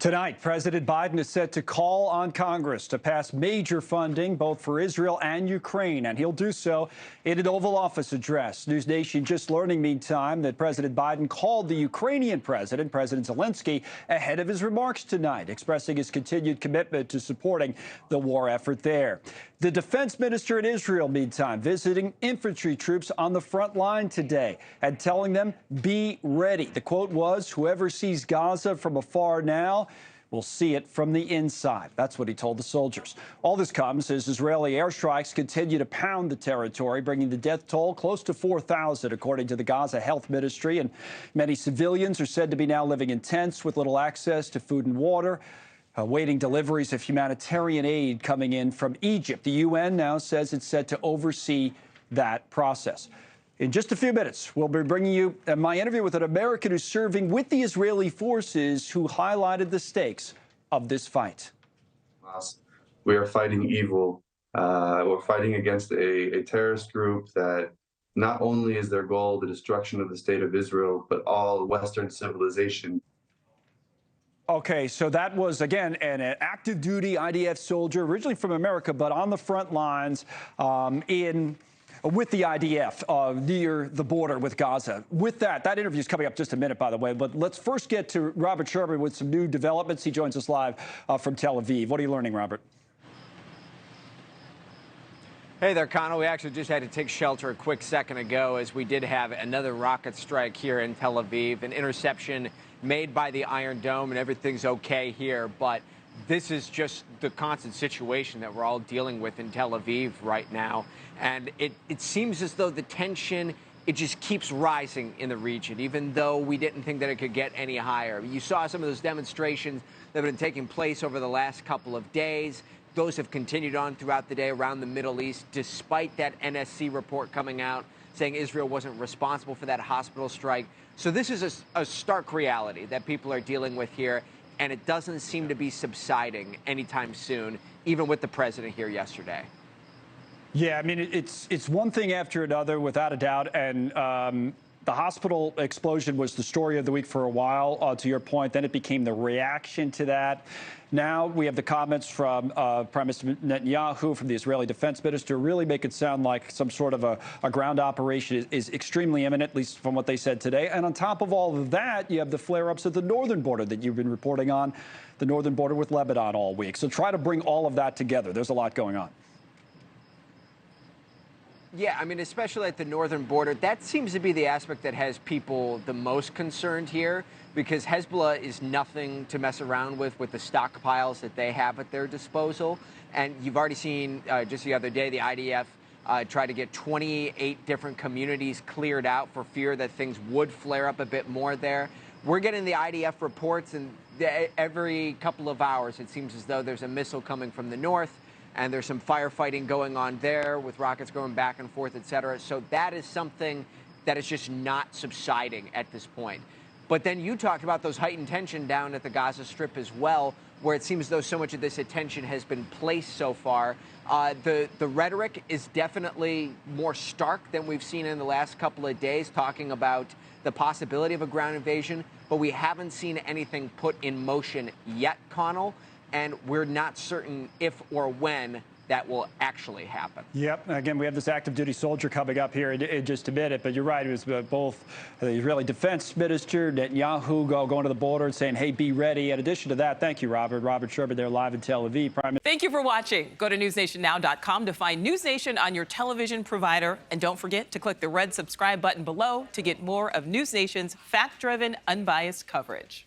Tonight, President Biden is set to call on Congress to pass major funding both for Israel and Ukraine, and he'll do so in an Oval Office address. NewsNation just learning, meantime, that President Biden called the Ukrainian president, President Zelensky, ahead of his remarks tonight, expressing his continued commitment to supporting the war effort there. The defense minister in Israel, meantime, visiting infantry troops on the front line today and telling them, be ready. The quote was, whoever sees Gaza from afar now will see it from the inside. That's what he told the soldiers. All this comes as Israeli airstrikes continue to pound the territory, bringing the death toll close to 4,000, according to the Gaza Health Ministry. And many civilians are said to be now living in tents with little access to food and water, awaiting deliveries of humanitarian aid coming in from Egypt. The UN now says it's set to oversee that process. In just a few minutes, we'll be bringing you my interview with an American who's serving with the Israeli forces, who highlighted the stakes of this fight. We are fighting evil. We're fighting against a terrorist group that not only is their goal the destruction of the state of Israel, but all Western civilization. Okay, so that was, again, an active duty IDF soldier, originally from America, but on the front lines with the IDF near the border with Gaza. With that interview is coming up just a minute, by the way, but let's first get to Robert Sherman with some new developments. He joins us live from Tel Aviv. What are you learning, Robert? Hey there, Connell. We actually just had to take shelter a quick second ago as we did have another rocket strike here in Tel Aviv, an interception made by the Iron Dome, and everything's okay here. But this is just the constant situation that we're all dealing with in Tel Aviv right now. And it seems as though the tension, it just keeps rising in the region, even though we didn't think that it could get any higher. You saw some of those demonstrations that have been taking place over the last couple of days. Those have continued on throughout the day around the Middle East, despite that NSC report coming out saying Israel wasn't responsible for that hospital strike. So this is a stark reality that people are dealing with here, and it doesn't seem to be subsiding anytime soon, even with the president here yesterday. Yeah, I mean, it's one thing after another, without a doubt, and the hospital explosion was the story of the week for a while, to your point. Then it became the reaction to that. Now we have the comments from Prime Minister Netanyahu, from the Israeli defense minister, really make it sound like some sort of a ground operation is extremely imminent, at least from what they said today. And on top of all of that, you have the flare-ups at the northern border that you've been reporting on, the northern border with Lebanon all week. So try to bring all of that together. There's a lot going on. Yeah, I mean, especially at the northern border, that seems to be the aspect that has people the most concerned here, because Hezbollah is nothing to mess around with the stockpiles that they have at their disposal. And you've already seen just the other day, the IDF try to get 28 different communities cleared out for fear that things would flare up a bit more there. We're getting the IDF reports, and every couple of hours, it seems as though there's a missile coming from the north, and there's some firefighting going on there with rockets going back and forth, et cetera. So that is something that is just not subsiding at this point. But then you talked about those heightened tension down at the Gaza Strip as well, where it seems as though so much of this attention has been placed so far. The rhetoric is definitely more stark than we've seen in the last couple of days, talking about the possibility of a ground invasion, but we haven't seen anything put in motion yet, Connell. And we're not certain if or when that will actually happen. Yep. Again, we have this active duty soldier coming up here in just a minute. But you're right. It was both the Israeli defense minister, Netanyahu, going to the border and saying, hey, be ready. In addition to that, thank you, Robert. Robert Sherman there live in Tel Aviv. Thank you for watching. Go to newsnationnow.com to find NewsNation on your television provider. And don't forget to click the red subscribe button below to get more of NewsNation's fact-driven, unbiased coverage.